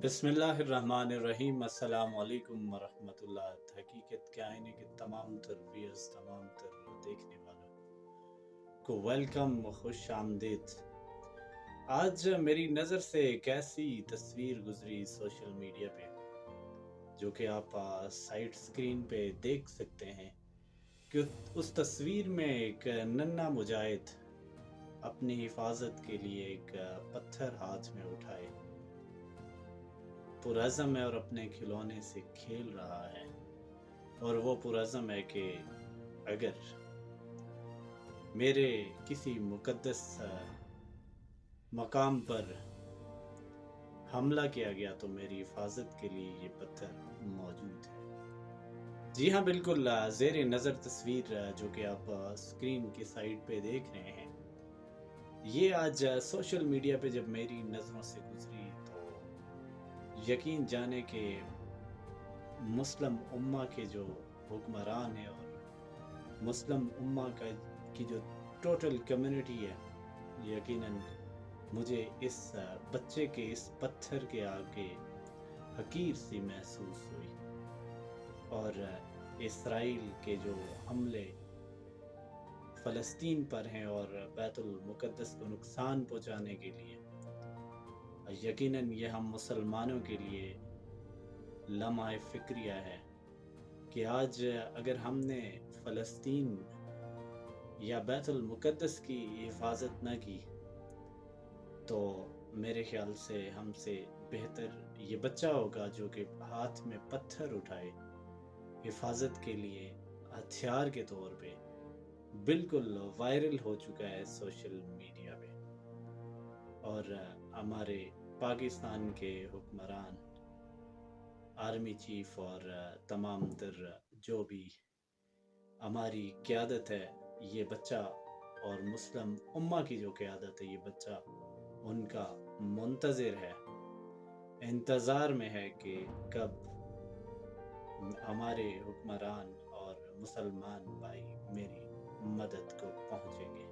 बिस्मिल्लाहिर्रहमानिर्रहीम अस्सलाम वालेकुम वरहमतुल्लाह। हकीकत के आईने के तमाम तर व्यूअर्स, तमाम तर देखने वालों को वेलकम, खुश आमदीद। आज मेरी नज़र से एक ऐसी तस्वीर गुजरी सोशल मीडिया पे, जो कि आप साइड स्क्रीन पे देख सकते हैं कि उस तस्वीर में एक नन्हा मुजाहिद अपनी हिफाजत के लिए एक पत्थर हाथ में उठाए पुरज़म है और अपने खिलौने से खेल रहा है। और वो पुरज़म है कि अगर मेरे किसी मुक़द्दस मकाम पर हमला किया गया तो मेरी हिफाजत के लिए ये पत्थर मौजूद है। जी हाँ, बिल्कुल ज़ेर नज़र तस्वीर जो कि आप स्क्रीन की साइड पे देख रहे हैं, ये आज सोशल मीडिया पे जब मेरी नज़रों से गुजरी तो यकीन जाने कि मुस्लिम उम्मा के जो हुक्मरान हैं और मुस्लिम उम्मा की जो टोटल कम्युनिटी है, यकीनन मुझे इस बच्चे के इस पत्थर के आगे हकीर सी महसूस हुई। और इसराइल के जो हमले फ़लस्तीन पर हैं और बैतुल मुक़द्दस को नुकसान पहुंचाने के लिए, यकीनन ये हम मुसलमानों के लिए लम्हा फ़िक्रिया है कि आज अगर हमने फ़लस्तीन या बैतुल मुक़द्दस की हिफाजत न की तो मेरे ख़्याल से हमसे बेहतर ये बच्चा होगा जो कि हाथ में पत्थर उठाए हिफाजत के लिए हथियार के तौर पे बिल्कुल वायरल हो चुका है सोशल मीडिया पे। और हमारे पाकिस्तान के हुक्मरान, आर्मी चीफ और तमाम तर जो भी हमारी क़यादत है, ये बच्चा और मुस्लिम उम्मा की जो क़यादत है, ये बच्चा उनका मुंतज़िर है, इंतज़ार में है कि कब हमारे हुक्मरान और मुसलमान भाई मेरी मदद को पहुँचेंगे।